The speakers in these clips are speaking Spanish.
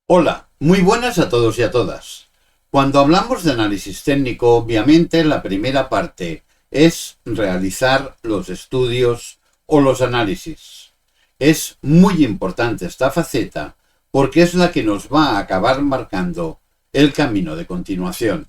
Hola, muy buenas a todos y a todas. Cuando hablamos de análisis técnico, obviamente la primera parte es realizar los estudios o los análisis. Es muy importante esta faceta porque es la que nos va a acabar marcando el camino de continuación.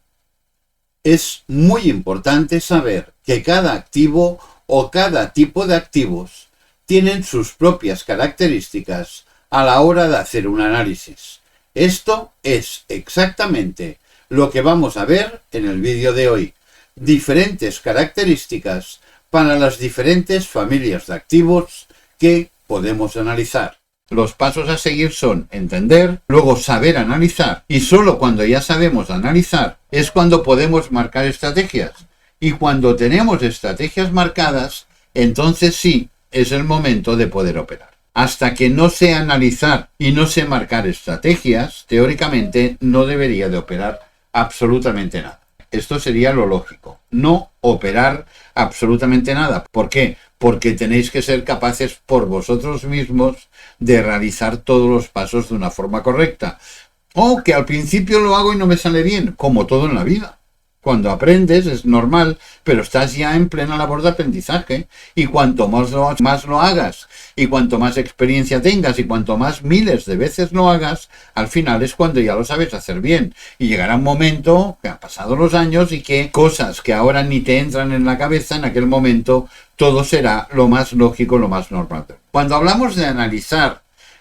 Es muy importante saber que cada activo o cada tipo de activos tienen sus propias características a la hora de hacer un análisis. Esto es exactamente lo que vamos a ver en el vídeo de hoy. Diferentes características para las diferentes familias de activos que podemos analizar. Los pasos a seguir son entender, luego saber analizar, y solo cuando ya sabemos analizar es cuando podemos marcar estrategias. Y cuando tenemos estrategias marcadas, entonces sí es el momento de poder operar. Hasta que no sé analizar y no sé marcar estrategias, teóricamente no debería de operar absolutamente nada. Esto sería lo lógico, no operar absolutamente nada. ¿Por qué? Porque tenéis que ser capaces por vosotros mismos de realizar todos los pasos de una forma correcta. O que al principio lo hago y no me sale bien, como todo en la vida. Cuando aprendes es normal, pero estás ya en plena labor de aprendizaje. Y cuanto más lo hagas, y cuanto más experiencia tengas, y cuanto más miles de veces lo hagas, al final es cuando ya lo sabes hacer bien. Y llegará un momento, que han pasado los años, y que cosas que ahora ni te entran en la cabeza, en aquel momento todo será lo más lógico, lo más normal. Cuando hablamos de analizar,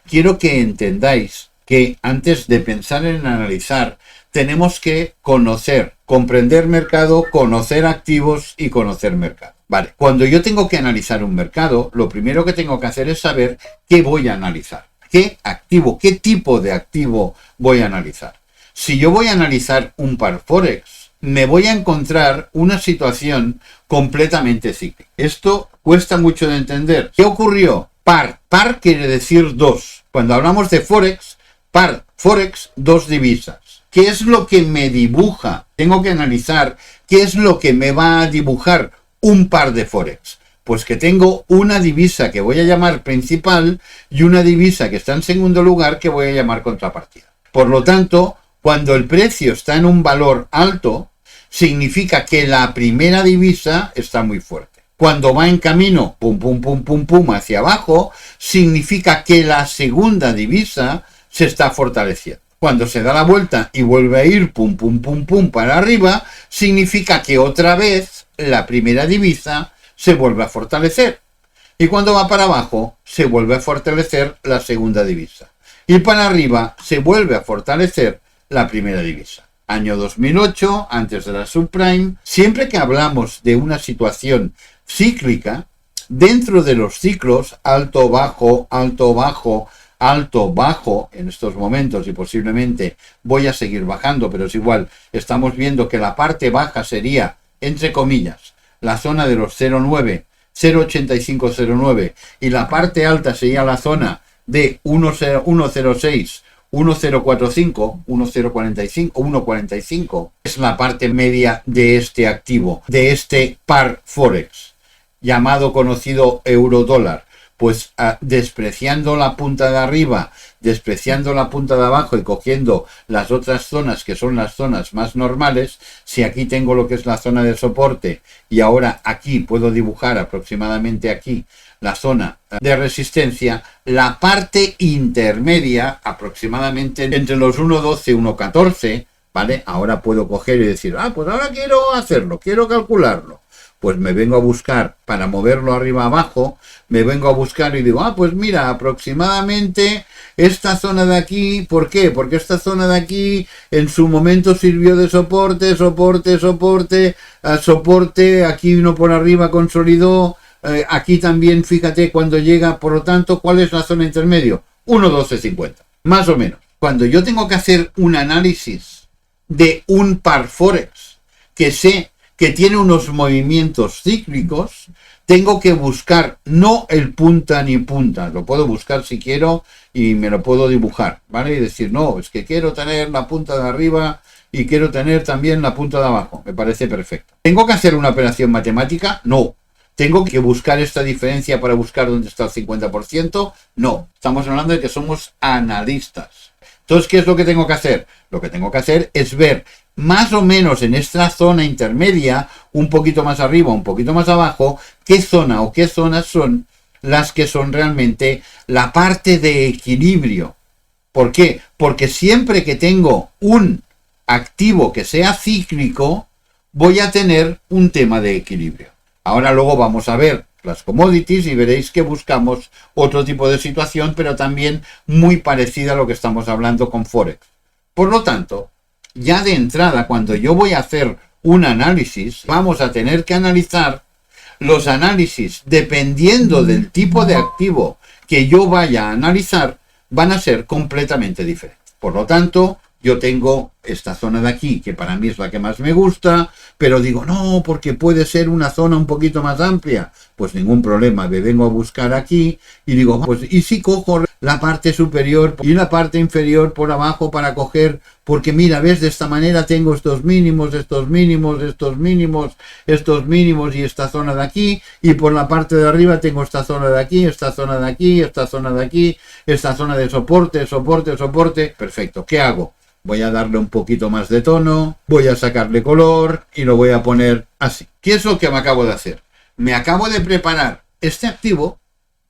quiero que entendáis que antes de pensar en analizar, tenemos que conocer, comprender mercado, conocer activos y conocer mercado. Vale, cuando yo tengo que analizar un mercado, lo primero que tengo que hacer es saber qué voy a analizar. ¿Qué activo, qué tipo de activo voy a analizar? Si yo voy a analizar un par Forex, me voy a encontrar una situación completamente cíclica. Esto cuesta mucho de entender. ¿Qué ocurrió? Par. Par quiere decir dos. Cuando hablamos de Forex, par, Forex, dos divisas. ¿Qué es lo que me dibuja? Tengo que analizar qué es lo que me va a dibujar un par de Forex. Pues que tengo una divisa que voy a llamar principal y una divisa que está en segundo lugar que voy a llamar contrapartida. Por lo tanto, cuando el precio está en un valor alto, significa que la primera divisa está muy fuerte. Cuando va en camino, pum, pum, pum, pum, pum, hacia abajo, significa que la segunda divisa se está fortaleciendo. Cuando se da la vuelta y vuelve a ir pum, pum, pum, pum para arriba, significa que otra vez la primera divisa se vuelve a fortalecer. Y cuando va para abajo, se vuelve a fortalecer la segunda divisa. Y para arriba, se vuelve a fortalecer la primera divisa. Año 2008, antes de la subprime, siempre que hablamos de una situación cíclica, dentro de los ciclos, alto, bajo, alto, bajo, alto, bajo, en estos momentos, y posiblemente voy a seguir bajando, pero es igual, estamos viendo que la parte baja sería, entre comillas, la zona de los 0,9, 0,8509, y la parte alta sería la zona de 1,06, 1,045, 1,045, 1,45, es la parte media de este activo, de este par Forex, llamado conocido euro-dólar. Pues despreciando la punta de arriba, despreciando la punta de abajo y cogiendo las otras zonas que son las zonas más normales, si aquí tengo lo que es la zona de soporte y ahora aquí puedo dibujar aproximadamente aquí la zona de resistencia, la parte intermedia aproximadamente entre los 1.12 y 1.14, ¿vale? Ahora puedo coger y decir, pues ahora quiero hacerlo, quiero calcularlo. Pues me vengo a buscar para moverlo arriba abajo, me vengo a buscar y digo, pues mira, aproximadamente esta zona de aquí, ¿por qué? Porque esta zona de aquí en su momento sirvió de soporte, soporte, aquí uno por arriba consolidó, aquí también fíjate cuando llega, por lo tanto, ¿cuál es la zona intermedio? 1.1250, más o menos. Cuando yo tengo que hacer un análisis de un par Forex que sé que tiene unos movimientos cíclicos, tengo que buscar no el punta ni punta, lo puedo buscar si quiero y me lo puedo dibujar, ¿vale? Y decir, no, es que quiero tener la punta de arriba y quiero tener también la punta de abajo, me parece perfecto. ¿Tengo que hacer una operación matemática? No, ¿Tengo que buscar esta diferencia para buscar dónde está el 50%? No, estamos hablando de que somos analistas. Entonces, ¿qué es lo que tengo que hacer? Lo que tengo que hacer es ver más o menos en esta zona intermedia, un poquito más arriba, un poquito más abajo, qué zona o qué zonas son las que son realmente la parte de equilibrio. ¿Por qué? Porque siempre que tengo un activo que sea cíclico, voy a tener un tema de equilibrio. Ahora luego vamos a ver las commodities y veréis que buscamos otro tipo de situación, pero también muy parecida a lo que estamos hablando con Forex. Por lo tanto, ya de entrada, cuando yo voy a hacer un análisis, vamos a tener que analizar los análisis, dependiendo del tipo de activo que yo vaya a analizar, van a ser completamente diferentes. Por lo tanto, yo tengo esta zona de aquí, que para mí es la que más me gusta, pero digo, no, porque puede ser una zona un poquito más amplia. Pues ningún problema, me vengo a buscar aquí y digo, pues, ¿y si cojo la parte superior y la parte inferior por abajo para coger? Porque mira, ves, de esta manera tengo estos mínimos, estos mínimos, estos mínimos, estos mínimos y esta zona de aquí, y por la parte de arriba tengo esta zona de aquí, esta zona de aquí, esta zona de aquí, esta zona de soporte, soporte, soporte. Perfecto, ¿qué hago? Voy a darle un poquito más de tono, voy a sacarle color y lo voy a poner así. ¿Qué es lo que me acabo de hacer? Me acabo de preparar este activo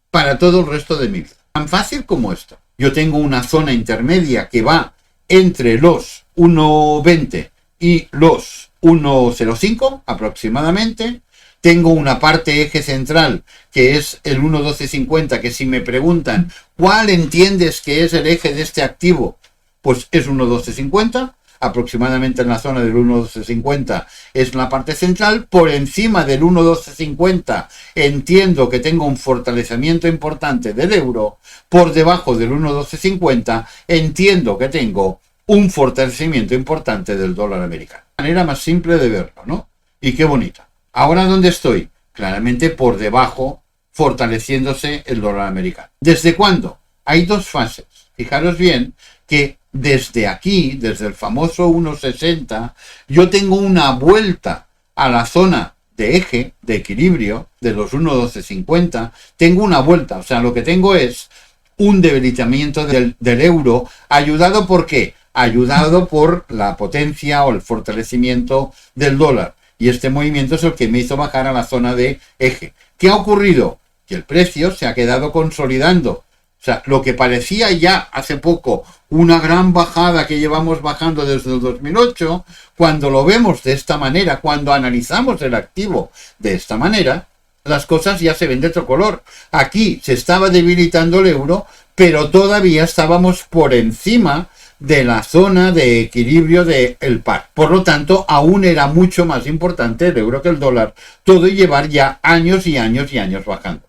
para todo el resto de mi vida. Tan fácil como esto. Yo tengo una zona intermedia que va entre los 1.20 y los 1.05 aproximadamente. Tengo una parte eje central que es el 1.1250, que si me preguntan ¿cuál entiendes que es el eje de este activo? Pues es 1.1250, aproximadamente en la zona del 1.1250 es la parte central. Por encima del 1.1250 entiendo que tengo un fortalecimiento importante del euro. Por debajo del 1.1250 entiendo que tengo un fortalecimiento importante del dólar americano. Manera más simple de verlo, ¿no? Y qué bonita. Ahora, ¿dónde estoy? Claramente por debajo, fortaleciéndose el dólar americano. ¿Desde cuándo? Hay dos fases. Fijaros bien que desde aquí, desde el famoso 1.60, yo tengo una vuelta a la zona de eje, de equilibrio, de los 1.1250, tengo una vuelta, o sea, lo que tengo es un debilitamiento del euro, ayudado ¿por qué? Ayudado por la potencia o el fortalecimiento del dólar. Y este movimiento es el que me hizo bajar a la zona de eje. ¿Qué ha ocurrido? Que el precio se ha quedado consolidando. O sea, lo que parecía ya hace poco una gran bajada que llevamos bajando desde el 2008, cuando lo vemos de esta manera, cuando analizamos el activo de esta manera, las cosas ya se ven de otro color. Aquí se estaba debilitando el euro, pero todavía estábamos por encima de la zona de equilibrio del par. Por lo tanto, aún era mucho más importante el euro que el dólar, todo y llevar ya años y años y años bajando.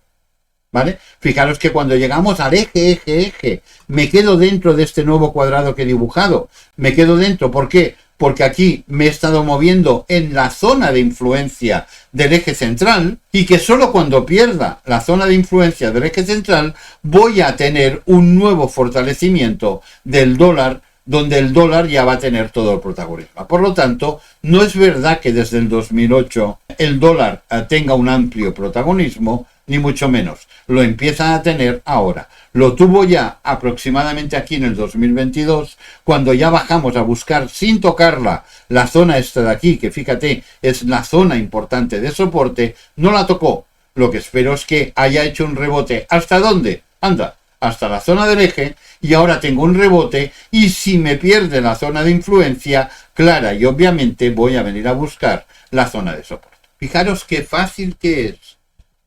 ¿Vale? Fijaros que cuando llegamos al eje, me quedo dentro de este nuevo cuadrado que he dibujado. Me quedo dentro, ¿por qué? Porque aquí me he estado moviendo en la zona de influencia del eje central y que solo cuando pierda la zona de influencia del eje central voy a tener un nuevo fortalecimiento del dólar, donde el dólar ya va a tener todo el protagonismo. Por lo tanto, no es verdad que desde el 2008 el dólar tenga un amplio protagonismo, ni mucho menos. Lo empieza a tener ahora. Lo tuvo ya aproximadamente aquí en el 2022, cuando ya bajamos a buscar sin tocarla la zona esta de aquí, que fíjate es la zona importante de soporte, no la tocó. Lo que espero es que haya hecho un rebote. ¿Hasta dónde? Anda, hasta la zona del eje, y ahora tengo un rebote, y si me pierde la zona de influencia, clara y obviamente voy a venir a buscar la zona de soporte. Fijaros qué fácil que es,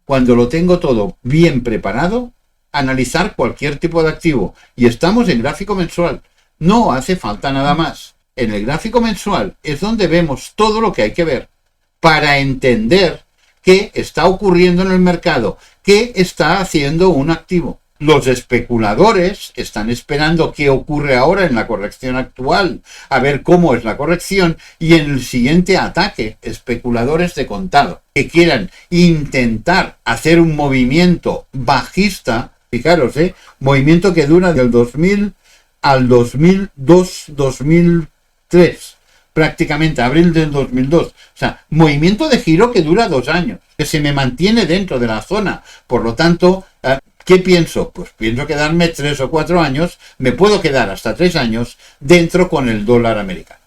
cuando lo tengo todo bien preparado, analizar cualquier tipo de activo. Y estamos en gráfico mensual. No hace falta nada más. En el gráfico mensual es donde vemos todo lo que hay que ver para entender qué está ocurriendo en el mercado, qué está haciendo un activo. Los especuladores están esperando qué ocurre ahora en la corrección actual, a ver cómo es la corrección, y en el siguiente ataque, especuladores de contado, que quieran intentar hacer un movimiento bajista, fijaros, movimiento que dura del 2000 al 2002-2003, prácticamente abril del 2002. O sea, movimiento de giro que dura 2 años, que se me mantiene dentro de la zona. Por lo tanto, ¿qué pienso? Pues pienso quedarme 3 o 4 años, me puedo quedar hasta 3 años dentro con el dólar americano.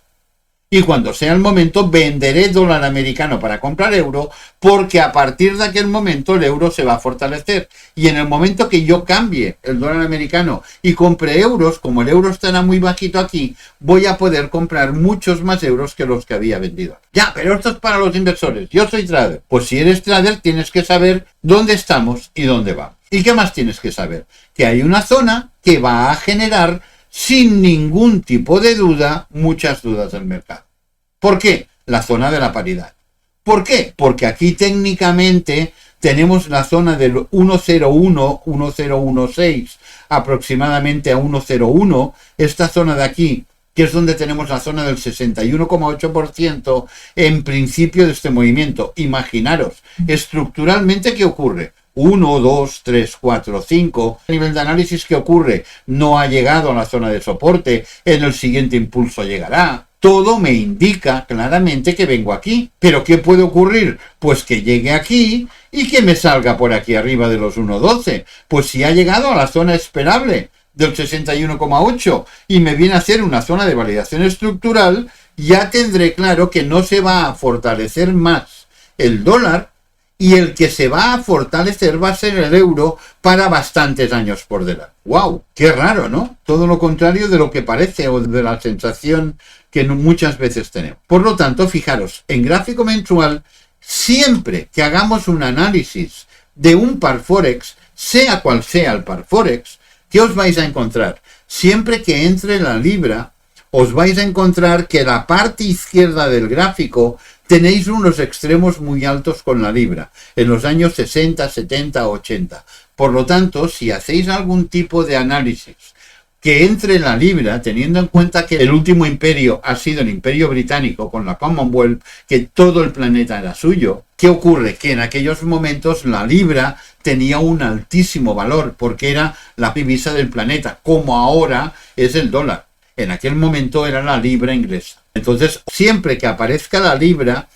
Y cuando sea el momento, venderé dólar americano para comprar euro, porque a partir de aquel momento el euro se va a fortalecer. Y en el momento que yo cambie el dólar americano y compre euros, como el euro estará muy bajito aquí, voy a poder comprar muchos más euros que los que había vendido. Ya, pero esto es para los inversores. Yo soy trader. Pues si eres trader, tienes que saber dónde estamos y dónde vamos. ¿Y qué más tienes que saber? Que hay una zona que va a generar, sin ningún tipo de duda, muchas dudas del mercado. ¿Por qué? La zona de la paridad. ¿Por qué? Porque aquí técnicamente tenemos la zona del 1.01, 1.016, aproximadamente a 1.01, esta zona de aquí, que es donde tenemos la zona del 61,8% en principio de este movimiento. Imaginaros, estructuralmente, ¿qué ocurre? 1, 2, 3, 4, 5. A nivel de análisis, ¿qué ocurre? No ha llegado a la zona de soporte, en el siguiente impulso llegará. Todo me indica claramente que vengo aquí. ¿Pero qué puede ocurrir? Pues que llegue aquí y que me salga por aquí arriba de los 1.12. Pues si ha llegado a la zona esperable del 61,8 y me viene a hacer una zona de validación estructural, ya tendré claro que no se va a fortalecer más el dólar, y el que se va a fortalecer va a ser el euro para bastantes años por delante. ¡Wow! ¡Qué raro!, ¿no? Todo lo contrario de lo que parece o de la sensación que muchas veces tenemos. Por lo tanto, fijaros, en gráfico mensual, siempre que hagamos un análisis de un par Forex, sea cual sea el par Forex, ¿qué os vais a encontrar? Siempre que entre la libra, os vais a encontrar que la parte izquierda del gráfico tenéis unos extremos muy altos con la libra, en los años 60, 70, 80. Por lo tanto, si hacéis algún tipo de análisis que entre la libra, teniendo en cuenta que el último imperio ha sido el imperio británico con la Commonwealth, que todo el planeta era suyo, ¿qué ocurre? Que en aquellos momentos la libra tenía un altísimo valor, porque era la divisa del planeta, como ahora es el dólar. En aquel momento era la libra inglesa. Entonces, siempre que aparezca la libra,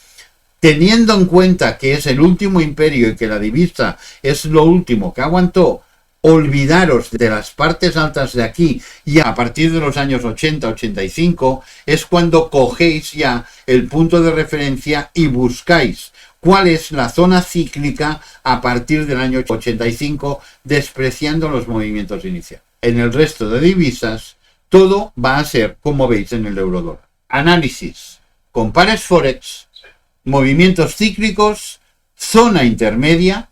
teniendo en cuenta que es el último imperio y que la divisa es lo último que aguantó, olvidaros de las partes altas de aquí, y a partir de los años 80, 85, es cuando cogéis ya el punto de referencia y buscáis cuál es la zona cíclica a partir del año 85, despreciando los movimientos iniciales. En el resto de divisas, todo va a ser como veis en el eurodólar. Análisis con pares Forex, movimientos cíclicos, zona intermedia,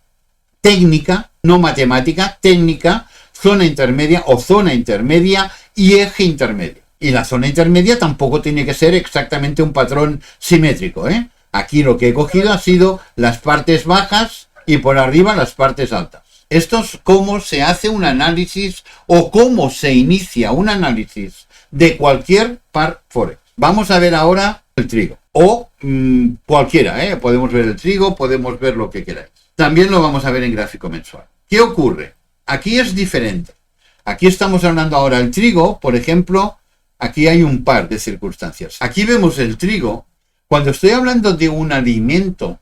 técnica, no matemática, técnica, zona intermedia o zona intermedia y eje intermedio. Y la zona intermedia tampoco tiene que ser exactamente un patrón simétrico, ¿eh? Aquí lo que he cogido ha sido las partes bajas y por arriba las partes altas. Esto es cómo se hace un análisis o cómo se inicia un análisis de cualquier par Forex. Vamos a ver ahora el trigo. O cualquiera, ¿eh? Podemos ver el trigo, podemos ver lo que queráis. También lo vamos a ver en gráfico mensual. ¿Qué ocurre? Aquí es diferente. Aquí estamos hablando ahora del trigo, por ejemplo, aquí hay un par de circunstancias. Aquí vemos el trigo. Cuando estoy hablando de un alimento,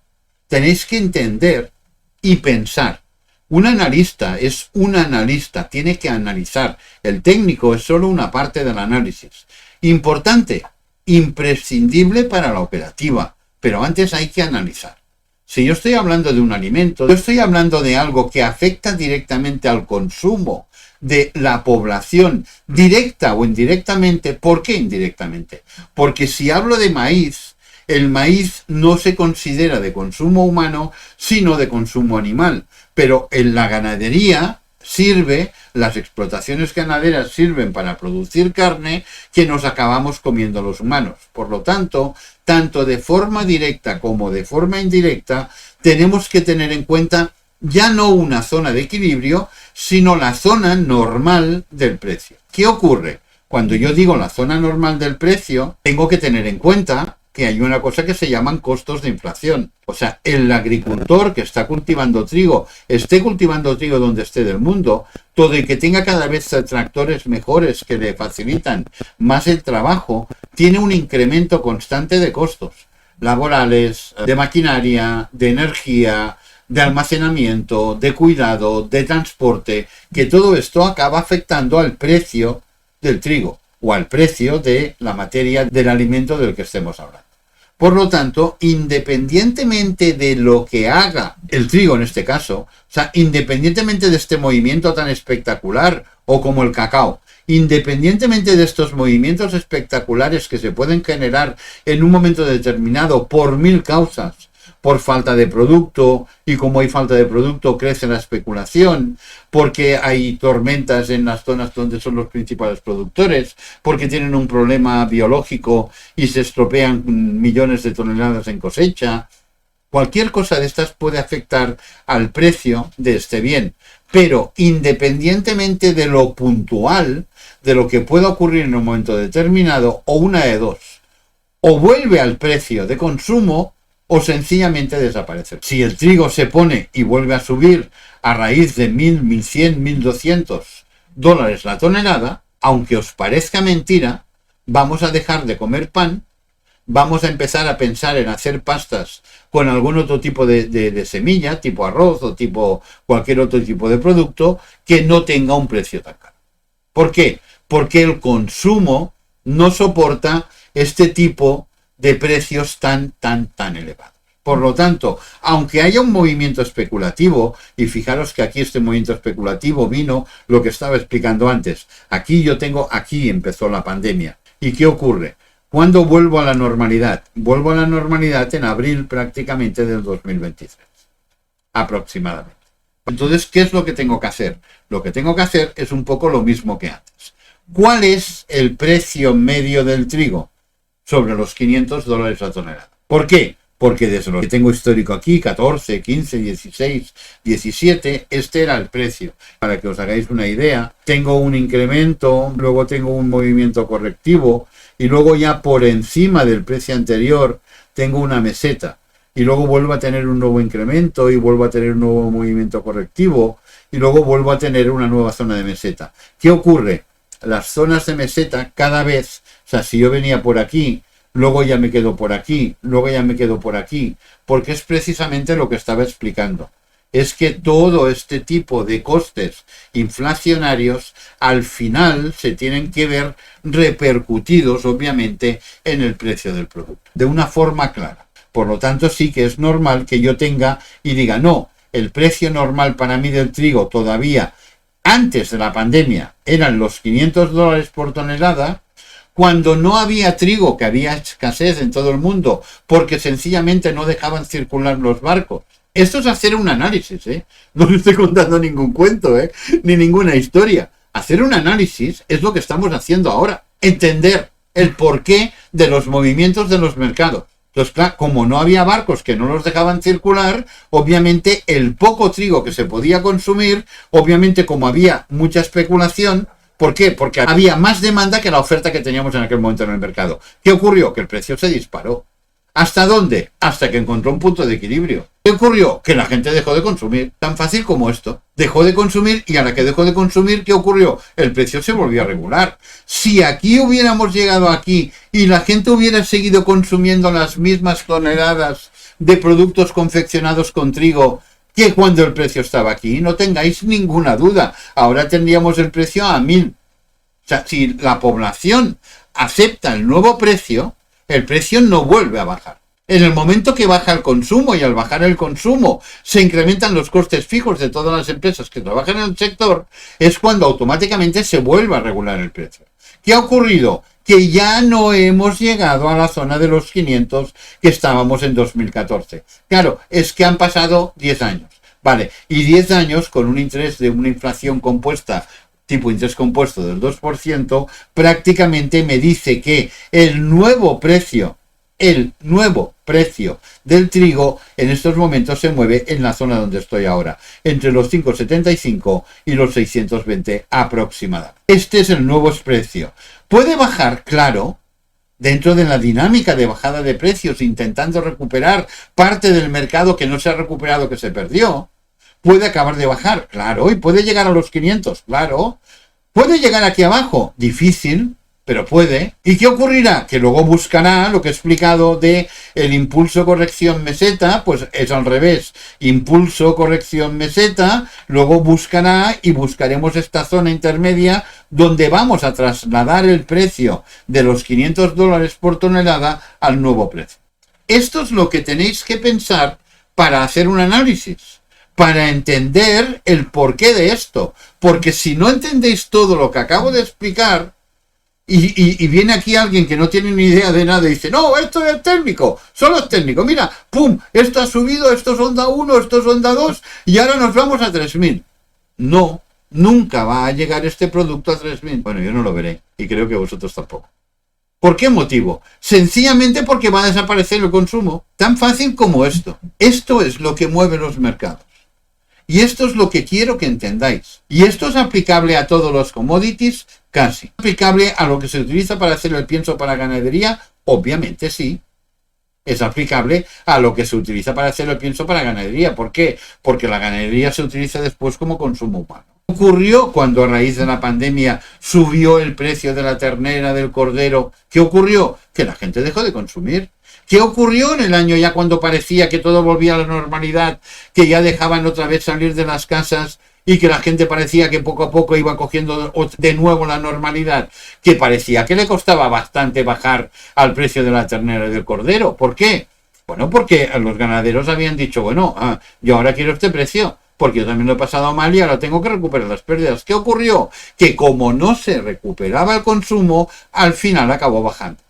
tenéis que entender y pensar. Un analista es un analista, tiene que analizar. El técnico es solo una parte del análisis. Importante, imprescindible para la operativa, pero antes hay que analizar. Si yo estoy hablando de un alimento, yo estoy hablando de algo que afecta directamente al consumo de la población, directa o indirectamente. ¿Por qué indirectamente? Porque si hablo de maíz, el maíz no se considera de consumo humano, sino de consumo animal. Pero en la ganadería sirve, las explotaciones ganaderas sirven para producir carne que nos acabamos comiendo los humanos. Por lo tanto, tanto de forma directa como de forma indirecta, tenemos que tener en cuenta ya no una zona de equilibrio, sino la zona normal del precio. ¿Qué ocurre? Cuando yo digo la zona normal del precio, tengo que tener en cuenta que hay una cosa que se llaman costos de inflación. O sea, el agricultor que está cultivando trigo, esté cultivando trigo donde esté del mundo, todo y que tenga cada vez tractores mejores que le facilitan más el trabajo, tiene un incremento constante de costos laborales, de maquinaria, de energía, de almacenamiento, de cuidado, de transporte, que todo esto acaba afectando al precio del trigo o al precio de la materia del alimento del que estemos hablando. Por lo tanto, independientemente de lo que haga el trigo en este caso, o sea, independientemente de este movimiento tan espectacular o como el cacao, independientemente de estos movimientos espectaculares que se pueden generar en un momento determinado por mil causas, por falta de producto, y como hay falta de producto crece la especulación, porque hay tormentas en las zonas donde son los principales productores, porque tienen un problema biológico y se estropean millones de toneladas en cosecha. Cualquier cosa de estas puede afectar al precio de este bien, pero independientemente de lo puntual, de lo que pueda ocurrir en un momento determinado, o una de dos, o vuelve al precio de consumo o sencillamente desaparece. Si el trigo se pone y vuelve a subir a raíz de 1.000, 1.100, 1.200 dólares la tonelada, aunque os parezca mentira, vamos a dejar de comer pan, vamos a empezar a pensar en hacer pastas con algún otro tipo de semilla, tipo arroz o tipo cualquier otro tipo de producto que no tenga un precio tan caro. ¿Por qué? Porque el consumo no soporta este tipo de precios tan elevados. Por lo tanto, aunque haya un movimiento especulativo, y fijaros que aquí este movimiento especulativo vino lo que estaba explicando antes. Aquí empezó la pandemia. ¿Y qué ocurre? ¿Cuándo vuelvo a la normalidad? Vuelvo a la normalidad en abril prácticamente del 2023, aproximadamente. Entonces, ¿qué es lo que tengo que hacer? Lo que tengo que hacer es un poco lo mismo que antes. ¿Cuál es el precio medio del trigo? Sobre los 500 dólares la tonelada. ¿Por qué? Porque desde lo que tengo histórico aquí, 14, 15, 16, 17, este era el precio. Para que os hagáis una idea, tengo un incremento, luego tengo un movimiento correctivo, y luego ya por encima del precio anterior tengo una meseta. Y luego vuelvo a tener un nuevo incremento, y vuelvo a tener un nuevo movimiento correctivo, y luego vuelvo a tener una nueva zona de meseta. ¿Qué ocurre? Las zonas de meseta cada vez, o sea, si yo venía por aquí, luego ya me quedo por aquí, luego ya me quedo por aquí, porque es precisamente lo que estaba explicando. Es que todo este tipo de costes inflacionarios al final se tienen que ver repercutidos, obviamente, en el precio del producto, de una forma clara. Por lo tanto, sí que es normal que yo tenga y diga, no, el precio normal para mí del trigo todavía antes de la pandemia eran los 500 dólares por tonelada, cuando no había trigo, que había escasez en todo el mundo, porque sencillamente no dejaban circular los barcos. Esto es hacer un análisis, ¿eh? No os estoy contando ningún cuento, ni ninguna historia. Hacer un análisis es lo que estamos haciendo ahora. Entender el porqué de los movimientos de los mercados. Entonces, claro, como no había barcos que no los dejaban circular, obviamente el poco trigo que se podía consumir, obviamente como había mucha especulación, ¿por qué? Porque había más demanda que la oferta que teníamos en aquel momento en el mercado. ¿Qué ocurrió? Que el precio se disparó. ¿Hasta dónde? Hasta que encontró un punto de equilibrio. ¿Qué ocurrió? Que la gente dejó de consumir. Tan fácil como esto. Dejó de consumir y a la que dejó de consumir, ¿qué ocurrió? El precio se volvió a regular. Si aquí hubiéramos llegado aquí y la gente hubiera seguido consumiendo las mismas toneladas de productos confeccionados con trigo que cuando el precio estaba aquí, no tengáis ninguna duda, ahora tendríamos el precio a 1.000. O sea, si la población acepta el nuevo precio, el precio no vuelve a bajar. En el momento que baja el consumo y al bajar el consumo se incrementan los costes fijos de todas las empresas que trabajan en el sector, es cuando automáticamente se vuelve a regular el precio. ¿Qué ha ocurrido? Que ya no hemos llegado a la zona de los 500 que estábamos en 2014. Claro, es que han pasado 10 años. Vale, y 10 años con un interés de una inflación compuesta, tipo interés compuesto del 2%, prácticamente me dice que el nuevo precio del trigo en estos momentos se mueve en la zona donde estoy ahora, entre los 5,75 y los 620 aproximadamente. Este es el nuevo precio. ¿Puede bajar? Claro, dentro de la dinámica de bajada de precios, intentando recuperar parte del mercado que no se ha recuperado, que se perdió, puede acabar de bajar, claro, y puede llegar a los 500, claro. Puede llegar aquí abajo, difícil, pero puede. ¿Y qué ocurrirá? Que luego buscará lo que he explicado de el impulso corrección meseta, pues es al revés. Impulso corrección meseta, luego buscará y buscaremos esta zona intermedia donde vamos a trasladar el precio de los $500 por tonelada al nuevo precio. Esto es lo que tenéis que pensar para hacer un análisis, para entender el porqué de esto. Porque si no entendéis todo lo que acabo de explicar, y viene aquí alguien que no tiene ni idea de nada y dice, no, esto es técnico, solo es técnico, mira, pum, esto ha subido, esto es onda 1, esto es onda 2, y ahora nos vamos a 3.000. No, nunca va a llegar este producto a 3.000. Bueno, yo no lo veré, y creo que vosotros tampoco. ¿Por qué motivo? Sencillamente porque va a desaparecer el consumo. Tan fácil como esto. Esto es lo que mueve los mercados. Y esto es lo que quiero que entendáis. ¿Y esto es aplicable a todos los commodities? Casi. ¿Aplicable a lo que se utiliza para hacer el pienso para ganadería? Obviamente sí. Es aplicable a lo que se utiliza para hacer el pienso para ganadería. ¿Por qué? Porque la ganadería se utiliza después como consumo humano. ¿Qué ocurrió cuando a raíz de la pandemia subió el precio de la ternera, del cordero? ¿Qué ocurrió? Que la gente dejó de consumir. ¿Qué ocurrió en el año ya cuando parecía que todo volvía a la normalidad, que ya dejaban otra vez salir de las casas y que la gente parecía que poco a poco iba cogiendo de nuevo la normalidad? Que parecía que le costaba bastante bajar al precio de la ternera y del cordero. ¿Por qué? Bueno, porque los ganaderos habían dicho, bueno, yo ahora quiero este precio, porque yo también lo he pasado mal y ahora tengo que recuperar las pérdidas. ¿Qué ocurrió? Que como no se recuperaba el consumo, al final acabó bajando.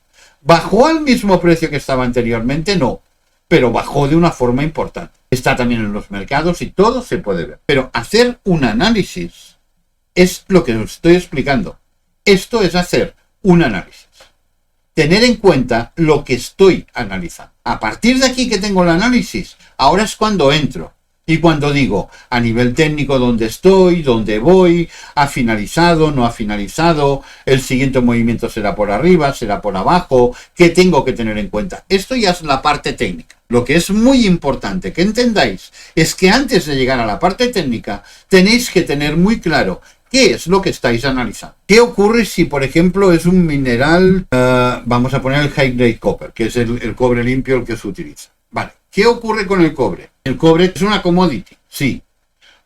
¿Bajó al mismo precio que estaba anteriormente? No, pero bajó de una forma importante. Está también en los mercados y todo se puede ver. Pero hacer un análisis es lo que os estoy explicando. Esto es hacer un análisis. Tener en cuenta lo que estoy analizando. A partir de aquí que tengo el análisis, ahora es cuando entro. Y cuando digo, a nivel técnico, dónde estoy, dónde voy, ha finalizado, no ha finalizado, el siguiente movimiento será por arriba, será por abajo, ¿qué tengo que tener en cuenta? Esto ya es la parte técnica. Lo que es muy importante que entendáis es que antes de llegar a la parte técnica, tenéis que tener muy claro qué es lo que estáis analizando. ¿Qué ocurre si, por ejemplo, es un mineral, vamos a poner el high grade copper, que es el cobre limpio el que se utiliza? Vale. ¿Qué ocurre con el cobre? El cobre es una commodity, sí.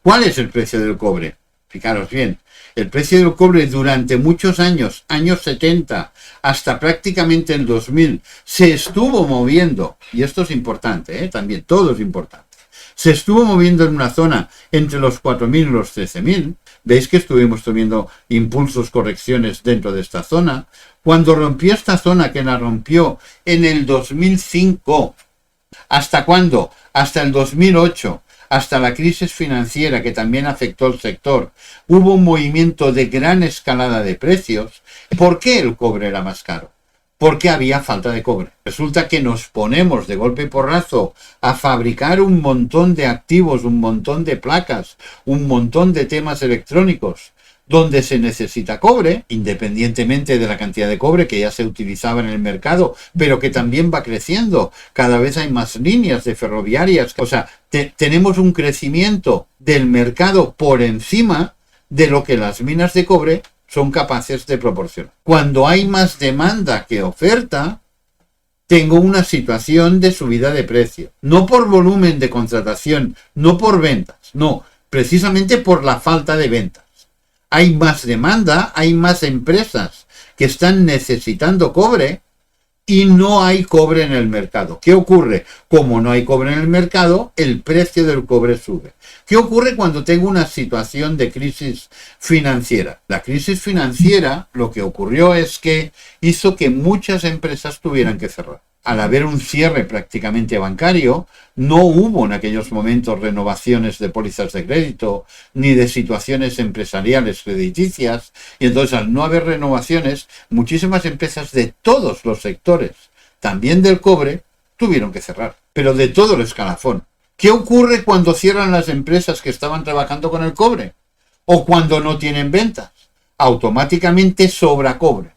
¿Cuál es el precio del cobre? Fijaros bien, el precio del cobre durante muchos años, años 70, hasta prácticamente el 2000, se estuvo moviendo, y esto es importante, también todo es importante, se estuvo moviendo en una zona entre los 4.000 y los 13.000. Veis que estuvimos teniendo impulsos, correcciones dentro de esta zona. Cuando rompió esta zona, que la rompió en el 2005, ¿hasta cuándo? Hasta el 2008, hasta la crisis financiera que también afectó al sector. Hubo un movimiento de gran escalada de precios. ¿Por qué el cobre era más caro? Porque había falta de cobre. Resulta que nos ponemos de golpe y porrazo a fabricar un montón de activos, un montón de placas, un montón de temas electrónicos, donde se necesita cobre, independientemente de la cantidad de cobre que ya se utilizaba en el mercado, pero que también va creciendo. Cada vez hay más líneas de ferroviarias. O sea, tenemos un crecimiento del mercado por encima de lo que las minas de cobre son capaces de proporcionar. Cuando hay más demanda que oferta, tengo una situación de subida de precio. No por volumen de contratación, no por ventas, no, precisamente por la falta de ventas. Hay más demanda, hay más empresas que están necesitando cobre y no hay cobre en el mercado. ¿Qué ocurre? Como no hay cobre en el mercado, el precio del cobre sube. ¿Qué ocurre cuando tengo una situación de crisis financiera? La crisis financiera, lo que ocurrió es que hizo que muchas empresas tuvieran que cerrar. Al haber un cierre prácticamente bancario, no hubo en aquellos momentos renovaciones de pólizas de crédito, ni de situaciones empresariales crediticias, y entonces al no haber renovaciones, muchísimas empresas de todos los sectores, también del cobre, tuvieron que cerrar, pero de todo el escalafón. ¿Qué ocurre cuando cierran las empresas que estaban trabajando con el cobre? O cuando no tienen ventas. Automáticamente sobra cobre.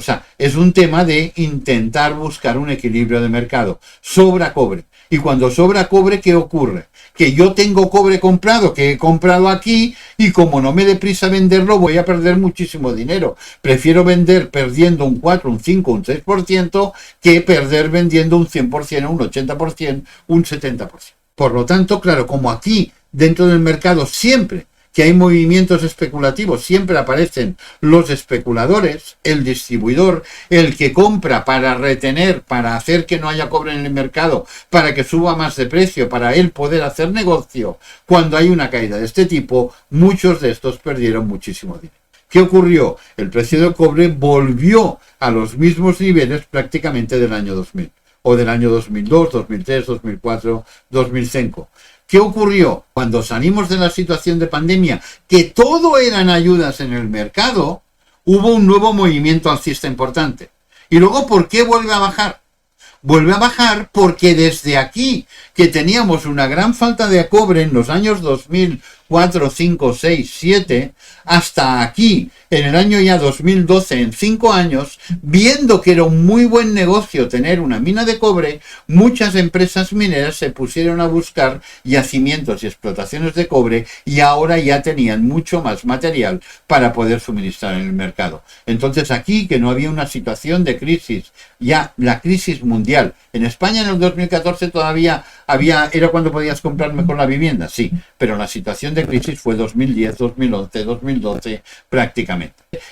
O sea, es un tema de intentar buscar un equilibrio de mercado. Sobra cobre. Y cuando sobra cobre, ¿qué ocurre? Que yo tengo cobre comprado, que he comprado aquí, y como no me dé prisa venderlo, voy a perder muchísimo dinero. Prefiero vender perdiendo un 4, un 5, un 6%, que perder vendiendo un 100%, un 80%, un 70%. Por lo tanto, claro, como aquí, dentro del mercado, siempre que hay movimientos especulativos, siempre aparecen los especuladores, el distribuidor, el que compra para retener, para hacer que no haya cobre en el mercado, para que suba más de precio, para él poder hacer negocio. Cuando hay una caída de este tipo, muchos de estos perdieron muchísimo dinero. ¿Qué ocurrió? El precio del cobre volvió a los mismos niveles prácticamente del año 2000, o del año 2002, 2003, 2004, 2005. ¿Qué ocurrió? Cuando salimos de la situación de pandemia, que todo eran ayudas en el mercado, hubo un nuevo movimiento alcista importante. Y luego, ¿por qué vuelve a bajar? Vuelve a bajar porque desde aquí, que teníamos una gran falta de cobre en los años 2004, 5, 6, 7, hasta aquí, en el año ya 2012, en 5 años, viendo que era un muy buen negocio tener una mina de cobre, muchas empresas mineras se pusieron a buscar yacimientos y explotaciones de cobre y ahora ya tenían mucho más material para poder suministrar en el mercado. Entonces aquí, que no había una situación de crisis, ya la crisis mundial. En España en el 2014 todavía era cuando podías comprar mejor la vivienda, sí, pero la situación de crisis fue 2010, 2011, 2012 prácticamente.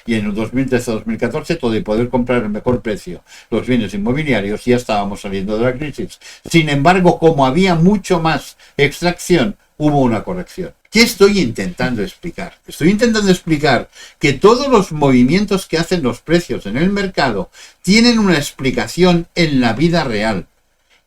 Y en el 2013-2014 todo y poder comprar el mejor precio los bienes inmobiliarios ya estábamos saliendo de la crisis. Sin embargo, como había mucho más extracción, hubo una corrección. ¿Qué estoy intentando explicar? Estoy intentando explicar que todos los movimientos que hacen los precios en el mercado tienen una explicación en la vida real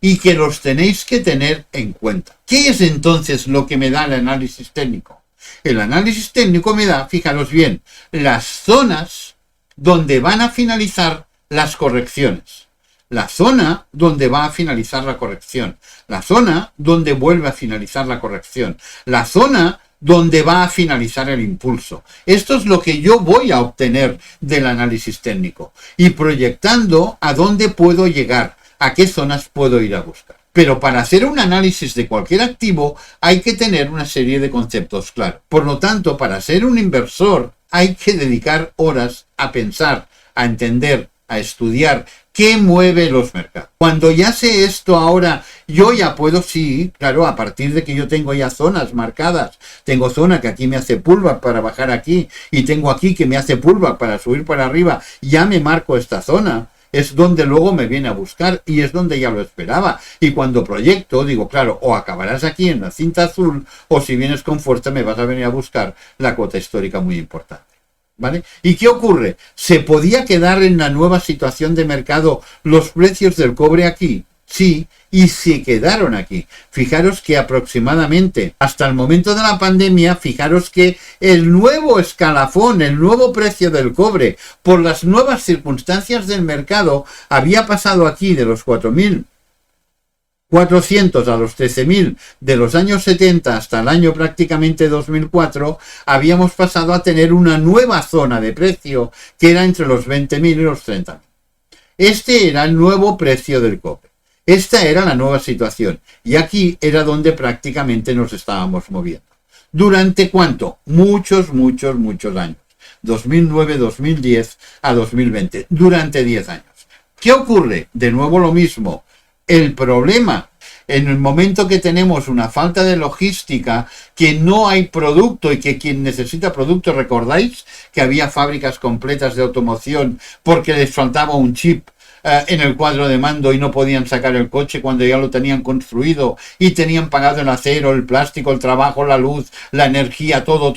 y que los tenéis que tener en cuenta. ¿Qué es entonces lo que me da el análisis técnico? El análisis técnico me da, fijaros bien, las zonas donde van a finalizar las correcciones. La zona donde va a finalizar la corrección. La zona donde vuelve a finalizar la corrección. La zona donde va a finalizar el impulso. Esto es lo que yo voy a obtener del análisis técnico. Y proyectando a dónde puedo llegar, a qué zonas puedo ir a buscar. Pero para hacer un análisis de cualquier activo hay que tener una serie de conceptos claros. Por lo tanto, para ser un inversor hay que dedicar horas a pensar, a entender, a estudiar qué mueve los mercados. Cuando ya sé esto ahora, yo ya puedo, sí, claro, a partir de que yo tengo ya zonas marcadas, tengo zona que aquí me hace pullback para bajar aquí y tengo aquí que me hace pullback para subir para arriba, ya me marco esta zona. Es donde luego me viene a buscar y es donde ya lo esperaba. Y cuando proyecto, digo, claro, o acabarás aquí en la cinta azul o si vienes con fuerza me vas a venir a buscar la cuota histórica muy importante. ¿Vale? ¿Y qué ocurre? ¿Se podía quedar en la nueva situación de mercado los precios del cobre aquí? Sí, y se quedaron aquí. Fijaros que aproximadamente hasta el momento de la pandemia, fijaros que el nuevo escalafón, el nuevo precio del cobre, por las nuevas circunstancias del mercado, había pasado aquí de los 4.400 a los 13.000 de los años 70 hasta el año prácticamente 2004, habíamos pasado a tener una nueva zona de precio que era entre los 20.000 y los 30.000. Este era el nuevo precio del cobre. Esta era la nueva situación y aquí era donde prácticamente nos estábamos moviendo. ¿Durante cuánto? Muchos años. 2009, 2010 a 2020. Durante 10 años. ¿Qué ocurre? De nuevo lo mismo. El problema, en el momento que tenemos una falta de logística, que no hay producto y que quien necesita producto, recordáis que había fábricas completas de automoción porque les faltaba un chip en el cuadro de mando y no podían sacar el coche cuando ya lo tenían construido y tenían pagado el acero, el plástico, el trabajo, la luz, la energía, todo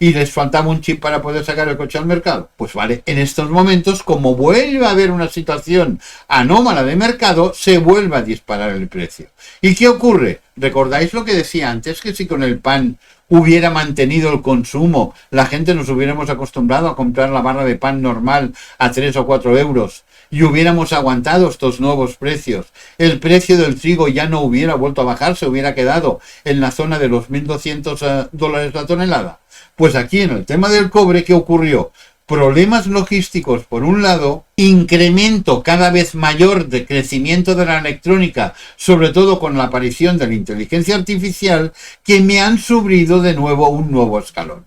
y les faltaba un chip para poder sacar el coche al mercado. Pues vale, en estos momentos, como vuelve a haber una situación anómala de mercado, se vuelve a disparar el precio. ¿Y qué ocurre? ¿Recordáis lo que decía antes? Que si con el pan hubiera mantenido el consumo, la gente nos hubiéramos acostumbrado a comprar la barra de pan normal a 3 o 4 euros y hubiéramos aguantado estos nuevos precios, el precio del trigo ya no hubiera vuelto a bajar, se hubiera quedado en la zona de los $1.200 la tonelada. Pues aquí en el tema del cobre, ¿qué ocurrió? problemas logísticos por un lado, incremento cada vez mayor de crecimiento de la electrónica, sobre todo con la aparición de la inteligencia artificial, que me han subido de nuevo un nuevo escalón.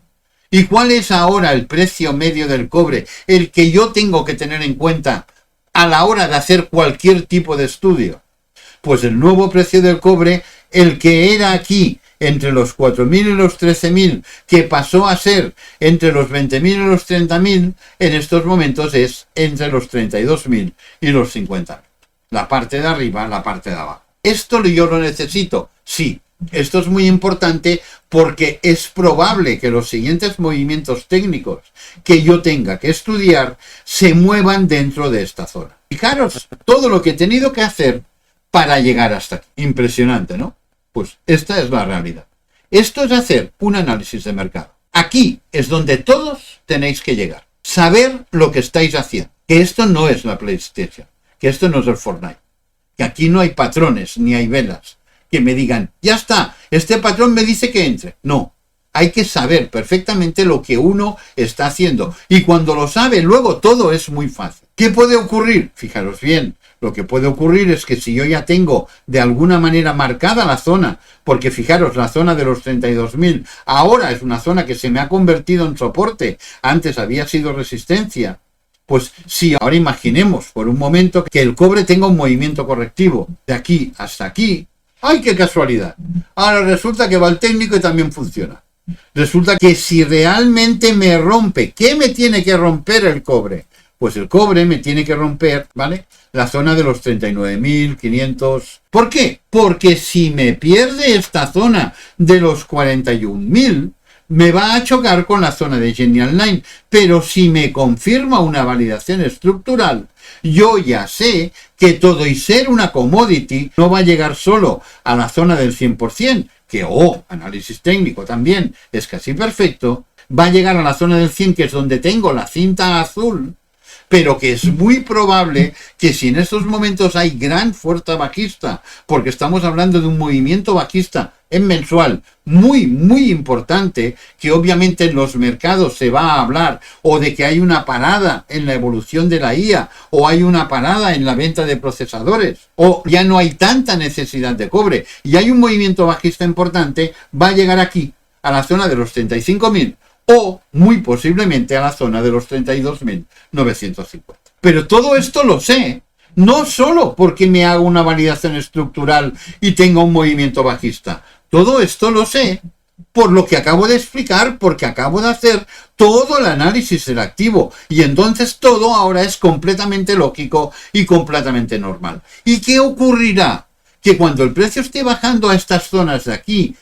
¿Y cuál es ahora el precio medio del cobre, el que yo tengo que tener en cuenta a la hora de hacer cualquier tipo de estudio? Pues el nuevo precio del cobre, el que era aquí entre los 4.000 y los 13.000, que pasó a ser entre los 20.000 y los 30.000, en estos momentos es entre los 32.000 y los 50.000. La parte de arriba, la parte de abajo. ¿Esto yo lo necesito? Sí. Esto es muy importante porque es probable que los siguientes movimientos técnicos que yo tenga que estudiar se muevan dentro de esta zona. Fijaros todo lo que he tenido que hacer para llegar hasta aquí. Impresionante, ¿no? Pues esta es la realidad. Esto es hacer un análisis de mercado. Aquí es donde todos tenéis que llegar. Saber lo que estáis haciendo. Que esto no es la PlayStation. Que esto no es el Fortnite. Que aquí no hay patrones ni hay velas que me digan, ya está, este patrón me dice que entre. No, hay que saber perfectamente lo que uno está haciendo. Y cuando lo sabe, luego todo es muy fácil. ¿Qué puede ocurrir? Fijaros bien, lo que puede ocurrir es que si yo ya tengo de alguna manera marcada la zona, porque fijaros, la zona de los 32.000 ahora es una zona que se me ha convertido en soporte, antes había sido resistencia. Pues si ahora imaginemos por un momento que el cobre tenga un movimiento correctivo de aquí hasta aquí, ¡ay, qué casualidad! Ahora resulta que va el técnico y también funciona. Resulta que si realmente me rompe, ¿qué me tiene que romper el cobre? Pues el cobre me tiene que romper, ¿vale?, la zona de los 39.500. ¿Por qué? Porque si me pierde esta zona de los 41.000, me va a chocar con la zona de Genial Line. Pero si me confirma una validación estructural, yo ya sé que todo y ser una commodity no va a llegar solo a la zona del 100%, que análisis técnico también es casi perfecto, va a llegar a la zona del 100, que es donde tengo la cinta azul, pero que es muy probable que si en estos momentos hay gran fuerza bajista, porque estamos hablando de un movimiento bajista en mensual muy, muy importante, que obviamente en los mercados se va a hablar, o de que hay una parada en la evolución de la IA, o hay una parada en la venta de procesadores, o ya no hay tanta necesidad de cobre, y hay un movimiento bajista importante, va a llegar aquí, a la zona de los 35.000, o muy posiblemente a la zona de los 32.950. Pero todo esto lo sé, no solo porque me hago una validación estructural y tenga un movimiento bajista. Todo esto lo sé por lo que acabo de explicar, porque acabo de hacer todo el análisis del activo. Y entonces todo ahora es completamente lógico y completamente normal. ¿Y qué ocurrirá? Que cuando el precio esté bajando a estas zonas de aquí,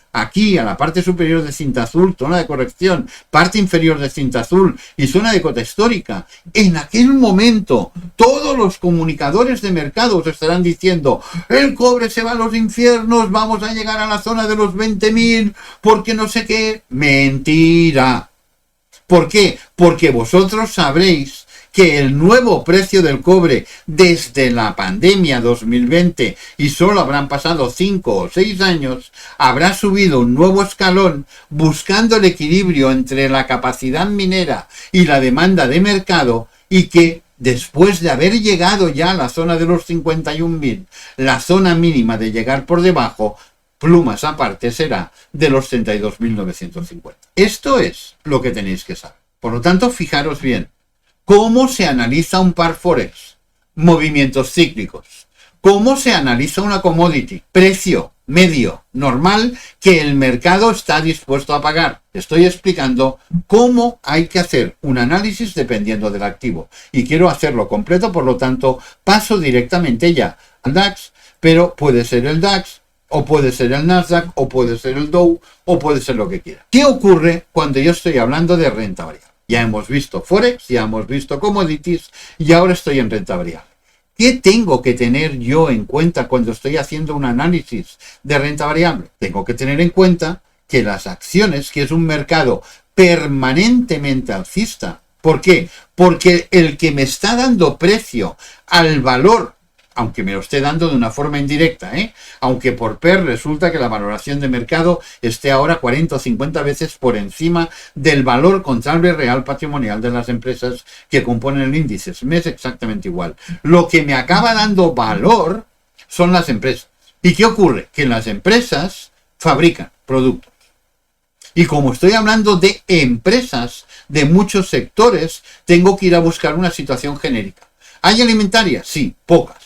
a la parte superior de cinta azul, zona de corrección, parte inferior de cinta azul y zona de cota histórica, en aquel momento todos los comunicadores de mercado os estarán diciendo, el cobre se va a los infiernos, vamos a llegar a la zona de los 20.000, porque no sé qué. Mentira. ¿Por qué? Porque vosotros sabréis que el nuevo precio del cobre desde la pandemia 2020, y solo habrán pasado 5 o 6 años, habrá subido un nuevo escalón buscando el equilibrio entre la capacidad minera y la demanda de mercado, y que después de haber llegado ya a la zona de los 51.000, la zona mínima de llegar por debajo, plumas aparte, será de los 32.950. Esto es lo que tenéis que saber. Por lo tanto, fijaros bien. ¿Cómo se analiza un par Forex? Movimientos cíclicos. ¿Cómo se analiza una commodity? Precio medio normal que el mercado está dispuesto a pagar. Estoy explicando cómo hay que hacer un análisis dependiendo del activo. Y quiero hacerlo completo, por lo tanto, paso directamente ya al DAX, pero puede ser el DAX, o puede ser el Nasdaq, o puede ser el Dow, o puede ser lo que quiera. ¿Qué ocurre cuando yo estoy hablando de renta variable? Ya hemos visto Forex, ya hemos visto commodities y ahora estoy en renta variable. ¿Qué tengo que tener yo en cuenta cuando estoy haciendo un análisis de renta variable? Tengo que tener en cuenta que las acciones, que es un mercado permanentemente alcista. ¿Por qué? Porque el que me está dando precio al valor aunque me lo esté dando de una forma indirecta, aunque por PER resulta que la valoración de mercado esté ahora 40 o 50 veces por encima del valor contable real patrimonial de las empresas que componen el índice. Me es exactamente igual. Lo que me acaba dando valor son las empresas. ¿Y qué ocurre? Que las empresas fabrican productos. Y como estoy hablando de empresas de muchos sectores, tengo que ir a buscar una situación genérica. ¿Hay alimentarias? Sí, pocas.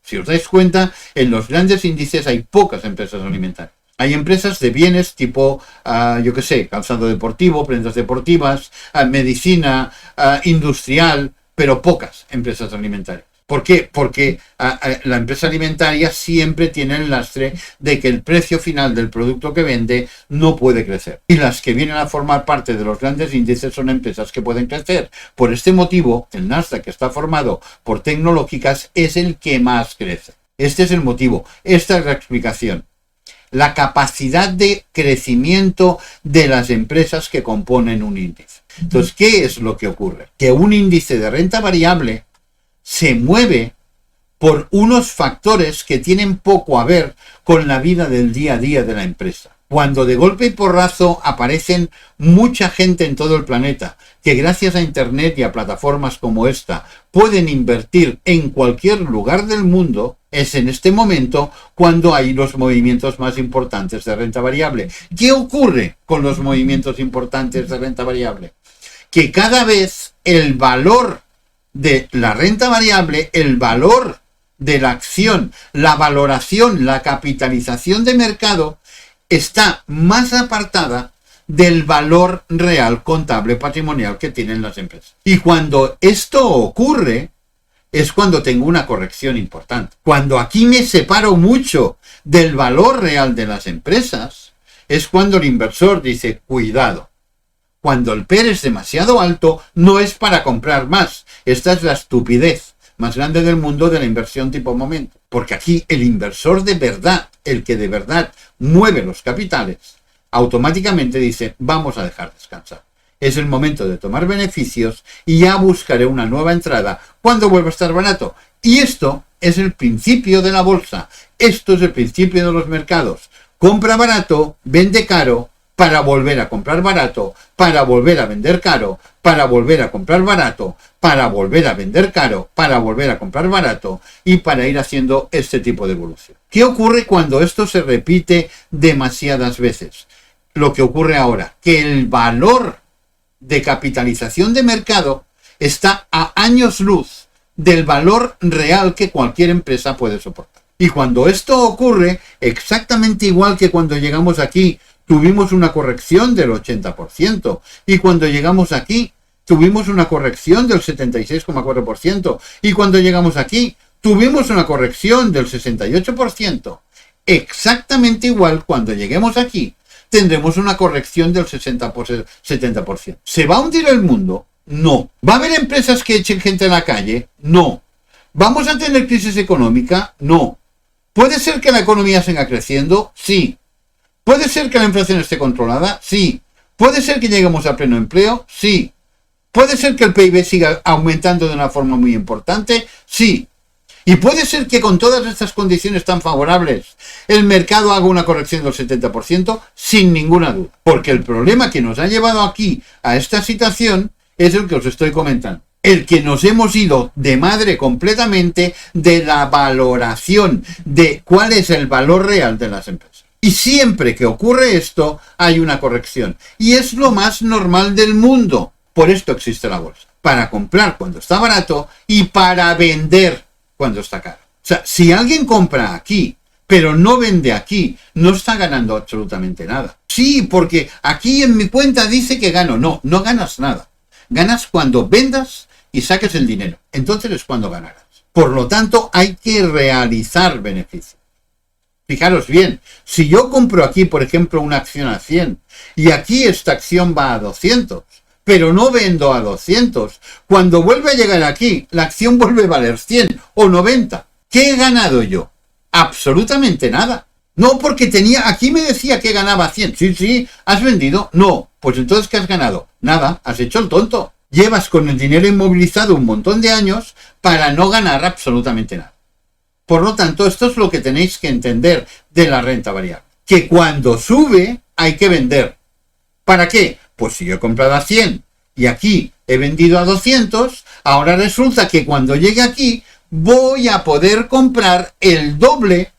Si os dais cuenta, en los grandes índices hay pocas empresas alimentarias. Hay empresas de bienes tipo, calzado deportivo, prendas deportivas, medicina, industrial, pero pocas empresas alimentarias. ¿Por qué? Porque la empresa alimentaria siempre tiene el lastre de que el precio final del producto que vende no puede crecer. Y las que vienen a formar parte de los grandes índices son empresas que pueden crecer. Por este motivo, el Nasdaq, que está formado por tecnológicas, es el que más crece. Este es el motivo. Esta es la explicación. La capacidad de crecimiento de las empresas que componen un índice. Entonces, ¿qué es lo que ocurre? Que un índice de renta variable se mueve por unos factores que tienen poco a ver con la vida del día a día de la empresa. Cuando de golpe y porrazo aparecen mucha gente en todo el planeta que gracias a Internet y a plataformas como esta pueden invertir en cualquier lugar del mundo, es en este momento cuando hay los movimientos más importantes de renta variable. ¿Qué ocurre con los movimientos importantes de renta variable? Que cada vez el valor de la renta variable, el valor de la acción, la valoración, la capitalización de mercado está más apartada del valor real contable patrimonial que tienen las empresas. Y cuando esto ocurre, es cuando tengo una corrección importante. Cuando aquí me separo mucho del valor real de las empresas, es cuando el inversor dice, cuidado. Cuando el PER es demasiado alto, no es para comprar más. Esta es la estupidez más grande del mundo de la inversión tipo momento. Porque aquí el inversor de verdad, el que de verdad mueve los capitales, automáticamente dice, vamos a dejar descansar. Es el momento de tomar beneficios y ya buscaré una nueva entrada cuando vuelva a estar barato. Y esto es el principio de la bolsa. Esto es el principio de los mercados. Compra barato, vende caro, para volver a comprar barato, para volver a vender caro, para volver a comprar barato, para volver a vender caro, para volver a comprar barato y para ir haciendo este tipo de evolución. ¿Qué ocurre cuando esto se repite demasiadas veces? Lo que ocurre ahora, que el valor de capitalización de mercado está a años luz del valor real que cualquier empresa puede soportar. Y cuando esto ocurre, exactamente igual que cuando llegamos aquí, tuvimos una corrección del 80%. Y cuando llegamos aquí, tuvimos una corrección del 76,4%. Y cuando llegamos aquí, tuvimos una corrección del 68%. Exactamente igual, cuando lleguemos aquí, tendremos una corrección del 70%. ¿Se va a hundir el mundo? No. ¿Va a haber empresas que echen gente a la calle? No. ¿Vamos a tener crisis económica? No. ¿Puede ser que la economía siga creciendo? Sí. ¿Puede ser que la inflación esté controlada? Sí. ¿Puede ser que lleguemos a pleno empleo? Sí. ¿Puede ser que el PIB siga aumentando de una forma muy importante? Sí. Y puede ser que con todas estas condiciones tan favorables el mercado haga una corrección del 70% sin ninguna duda. Porque el problema que nos ha llevado aquí a esta situación es el que os estoy comentando. El que nos hemos ido de madre completamente de la valoración de cuál es el valor real de las empresas. Y siempre que ocurre esto, hay una corrección. Y es lo más normal del mundo. Por esto existe la bolsa. Para comprar cuando está barato y para vender cuando está caro. O sea, si alguien compra aquí, pero no vende aquí, no está ganando absolutamente nada. Sí, porque aquí en mi cuenta dice que gano. No, no ganas nada. Ganas cuando vendas y saques el dinero. Entonces es cuando ganarás. Por lo tanto, hay que realizar beneficios. Fijaros bien, si yo compro aquí, por ejemplo, una acción a 100 y aquí esta acción va a 200, pero no vendo a 200, cuando vuelve a llegar aquí, la acción vuelve a valer 100 o 90. ¿Qué he ganado yo? Absolutamente nada. No, porque aquí me decía que ganaba 100. Sí, ¿has vendido? No. Pues entonces, ¿qué has ganado? Nada, has hecho el tonto. Llevas con el dinero inmovilizado un montón de años para no ganar absolutamente nada. Por lo tanto, esto es lo que tenéis que entender de la renta variable. Que cuando sube hay que vender. ¿Para qué? Pues si yo he comprado a 100 y aquí he vendido a 200, ahora resulta que cuando llegue aquí voy a poder comprar el doble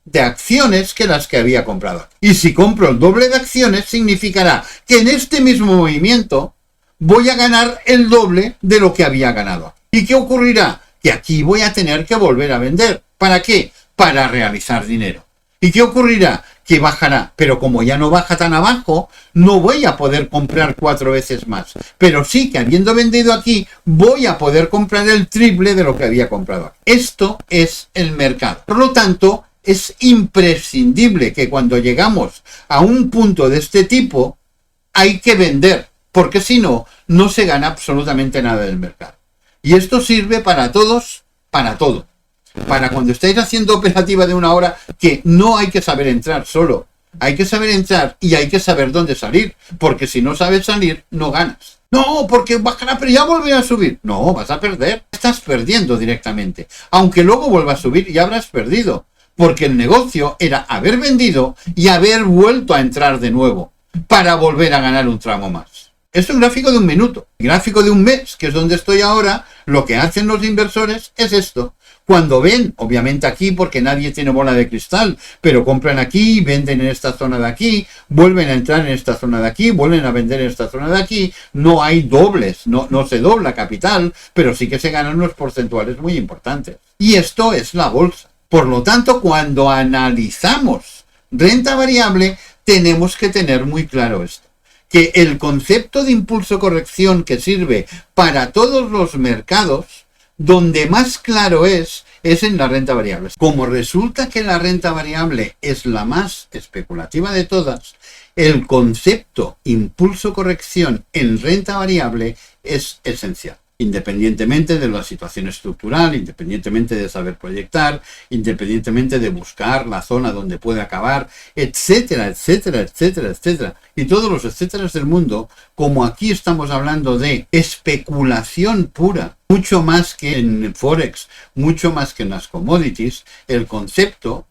de acciones que las que había comprado. Y si compro el doble de acciones, significará que en este mismo movimiento voy a ganar el doble de lo que había ganado. ¿Y qué ocurrirá? Que aquí voy a tener que volver a vender. ¿Para qué? Para realizar dinero. ¿Y qué ocurrirá? Que bajará, pero como ya no baja tan abajo, no voy a poder comprar 4 veces más. Pero sí que habiendo vendido aquí, voy a poder comprar el triple de lo que había comprado aquí. Esto es el mercado. Por lo tanto, es imprescindible que cuando llegamos a un punto de este tipo, hay que vender, porque si no, no se gana absolutamente nada del mercado. Y esto sirve para todos, para todo. Para cuando estáis haciendo operativa de 1 hora, que no hay que saber entrar solo. Hay que saber entrar y hay que saber dónde salir. Porque si no sabes salir, no ganas. No, porque bajará, pero ya volverá a subir. No, vas a perder. Estás perdiendo directamente. Aunque luego vuelva a subir, ya habrás perdido. Porque el negocio era haber vendido y haber vuelto a entrar de nuevo. Para volver a ganar un tramo más. Es un gráfico de 1 minuto. El gráfico de 1 mes, que es donde estoy ahora, lo que hacen los inversores es esto. Cuando ven, obviamente aquí, porque nadie tiene bola de cristal, pero compran aquí, venden en esta zona de aquí, vuelven a entrar en esta zona de aquí, vuelven a vender en esta zona de aquí, no hay dobles, no se dobla capital, pero sí que se ganan unos porcentuales muy importantes. Y esto es la bolsa. Por lo tanto, cuando analizamos renta variable, tenemos que tener muy claro esto. Que el concepto de impulso corrección que sirve para todos los mercados, donde más claro es en la renta variable. Como resulta que la renta variable es la más especulativa de todas, el concepto impulso corrección en renta variable es esencial. Independientemente de la situación estructural, independientemente de saber proyectar, independientemente de buscar la zona donde puede acabar, etcétera, etcétera, etcétera, etcétera. Y todos los etcéteras del mundo, como aquí estamos hablando de especulación pura, mucho más que en Forex, mucho más que en las commodities, el concepto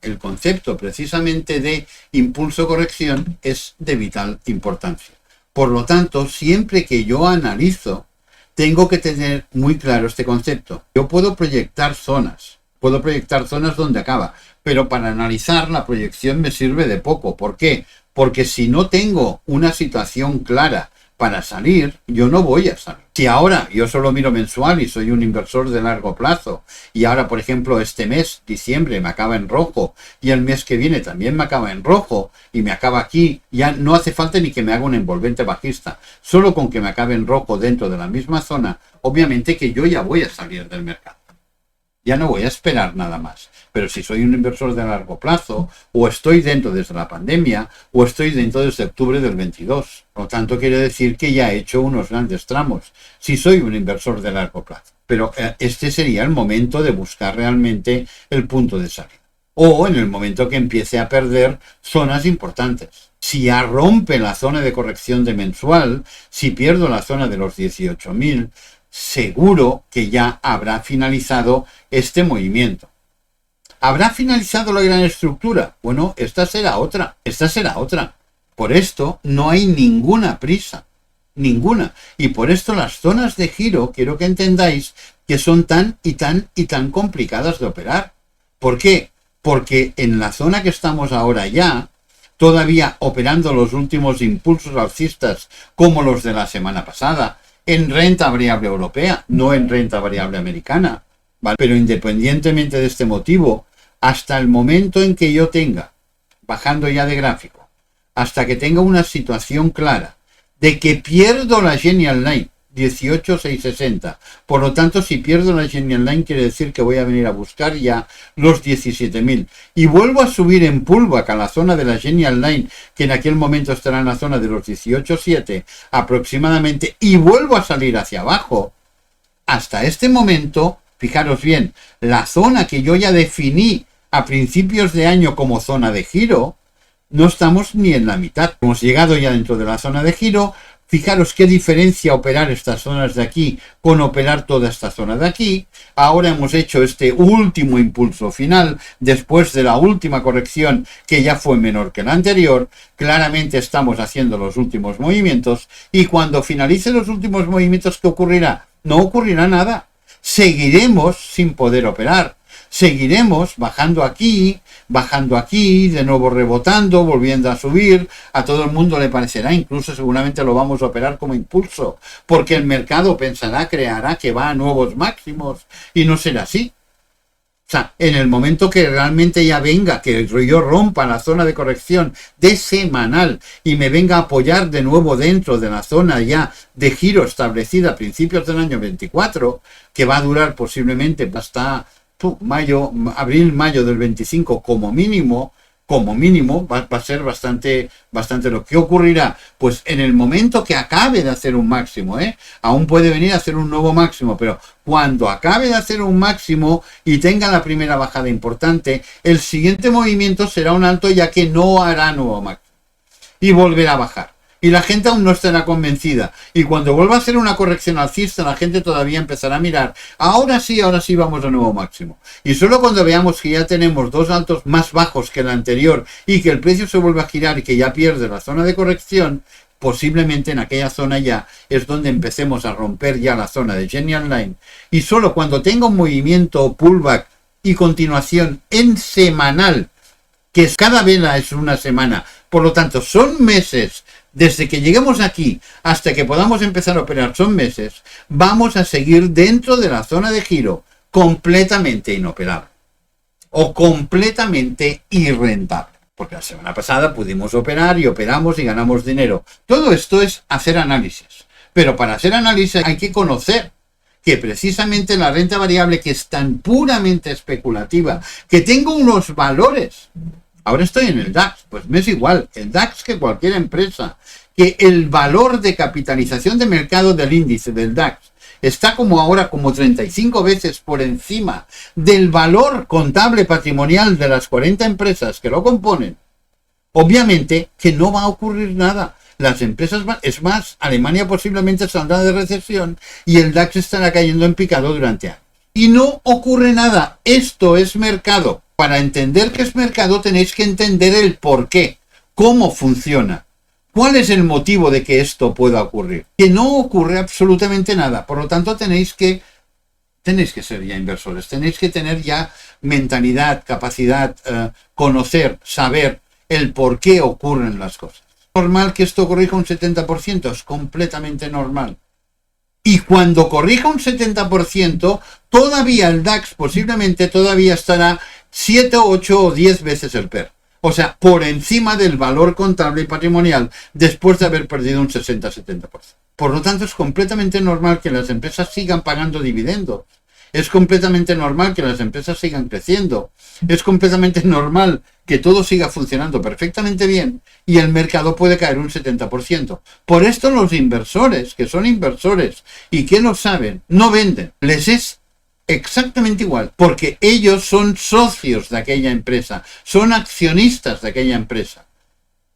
precisamente de impulso corrección es de vital importancia. Por lo tanto, siempre que yo analizo, tengo que tener muy claro este concepto. Yo puedo proyectar zonas donde acaba, pero para analizar la proyección me sirve de poco. ¿Por qué? Porque si no tengo una situación clara para salir, yo no voy a salir. Si ahora yo solo miro mensual y soy un inversor de largo plazo, y ahora, por ejemplo, este mes, diciembre, me acaba en rojo, y el mes que viene también me acaba en rojo, y me acaba aquí, ya no hace falta ni que me haga un envolvente bajista. Solo con que me acabe en rojo dentro de la misma zona, obviamente que yo ya voy a salir del mercado. Ya no voy a esperar nada más. Pero si soy un inversor de largo plazo, o estoy dentro desde la pandemia, o estoy dentro desde octubre del 22. Por lo tanto, quiere decir que ya he hecho unos grandes tramos. Si soy un inversor de largo plazo. Pero este sería el momento de buscar realmente el punto de salida. O en el momento que empiece a perder zonas importantes. Si ya rompe la zona de corrección de mensual, si pierdo la zona de los 18.000, seguro que ya habrá finalizado este movimiento. ¿Habrá finalizado la gran estructura? Bueno, esta será otra. Por esto no hay ninguna prisa. Ninguna. Y por esto las zonas de giro, quiero que entendáis que son tan complicadas de operar. ¿Por qué? Porque en la zona que estamos ahora ya, todavía operando los últimos impulsos alcistas como los de la semana pasada, en renta variable europea, no en renta variable americana, ¿vale? Pero independientemente de este motivo, hasta el momento en que yo tenga, bajando ya de gráfico, hasta que tenga una situación clara de que pierdo la Genial Line 18.660, por lo tanto, si pierdo la Genial Line quiere decir que voy a venir a buscar ya los 17.000 y vuelvo a subir en pullback a la zona de la Genial Line, que en aquel momento estará en la zona de los 18.7 aproximadamente, y vuelvo a salir hacia abajo. Hasta este momento, fijaros bien, la zona que yo ya definí a principios de año como zona de giro, no estamos ni en la mitad. Hemos llegado ya dentro de la zona de giro, Fijaros qué diferencia operar estas zonas de aquí con operar toda esta zona de aquí. Ahora hemos hecho este último impulso final, después de la última corrección que ya fue menor que la anterior. Claramente estamos haciendo los últimos movimientos y cuando finalicen los últimos movimientos, ¿qué ocurrirá? No ocurrirá nada. Seguiremos sin poder operar. Seguiremos bajando aquí, de nuevo rebotando, volviendo a subir. A todo el mundo le parecerá, incluso seguramente lo vamos a operar como impulso, porque el mercado pensará, creará que va a nuevos máximos y no será así. O sea, en el momento que realmente ya venga, que yo rompa la zona de corrección de semanal y me venga a apoyar de nuevo dentro de la zona ya de giro establecida a principios del año 24, que va a durar posiblemente hasta abril-mayo del 25 como mínimo, va a ser bastante lo que ocurrirá. Pues en el momento que acabe de hacer un máximo, aún puede venir a hacer un nuevo máximo, pero cuando acabe de hacer un máximo y tenga la primera bajada importante, el siguiente movimiento será un alto, ya que no hará nuevo máximo y volverá a bajar. Y la gente aún no estará convencida. Y cuando vuelva a hacer una corrección alcista, la gente todavía empezará a mirar. Ahora sí vamos a nuevo máximo. Y solo cuando veamos que ya tenemos dos altos más bajos que el anterior y que el precio se vuelve a girar y que ya pierde la zona de corrección, posiblemente en aquella zona ya es donde empecemos a romper ya la zona de Genial Line. Y solo cuando tenga un movimiento pullback y continuación en semanal, que cada vela es una semana, por lo tanto son meses. Desde que lleguemos aquí hasta que podamos empezar a operar son meses, vamos a seguir dentro de la zona de giro completamente inoperable o completamente irrentable. Porque la semana pasada pudimos operar y operamos y ganamos dinero. Todo esto es hacer análisis. Pero para hacer análisis hay que conocer que precisamente la renta variable, que es tan puramente especulativa, que tengo unos valores. Ahora estoy en el DAX, pues me es igual, el DAX que cualquier empresa, que el valor de capitalización de mercado del índice del DAX está como 35 veces por encima del valor contable patrimonial de las 40 empresas que lo componen. Obviamente que no va a ocurrir nada. Las empresas es más, Alemania posiblemente saldrá de recesión y el DAX estará cayendo en picado durante años. Y no ocurre nada. Esto es mercado. Para entender qué es mercado tenéis que entender el por qué, cómo funciona, cuál es el motivo de que esto pueda ocurrir. Que no ocurre absolutamente nada. Por lo tanto tenéis que ser ya inversores, tenéis que tener ya mentalidad, capacidad, conocer, saber el por qué ocurren las cosas. ¿Es normal que esto corrija un 70%? Es completamente normal. Y cuando corrija un 70%, todavía el DAX posiblemente todavía estará 7, 8 o 10 veces el PER. O sea, por encima del valor contable y patrimonial después de haber perdido un 60-70%. Por lo tanto, es completamente normal que las empresas sigan pagando dividendos. Es completamente normal que las empresas sigan creciendo. Es completamente normal que todo siga funcionando perfectamente bien y el mercado puede caer un 70%. Por esto los inversores, que son inversores y que lo saben, no venden. Les es exactamente igual, porque ellos son socios de aquella empresa, son accionistas de aquella empresa.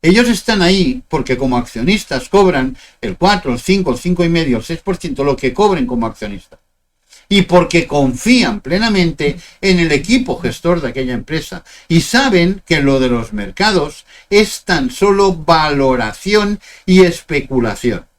Ellos están ahí porque como accionistas cobran el 4, el 5, el 5,5, el 6%, lo que cobren como accionistas. Y porque confían plenamente en el equipo gestor de aquella empresa y saben que lo de los mercados es tan solo valoración y especulación.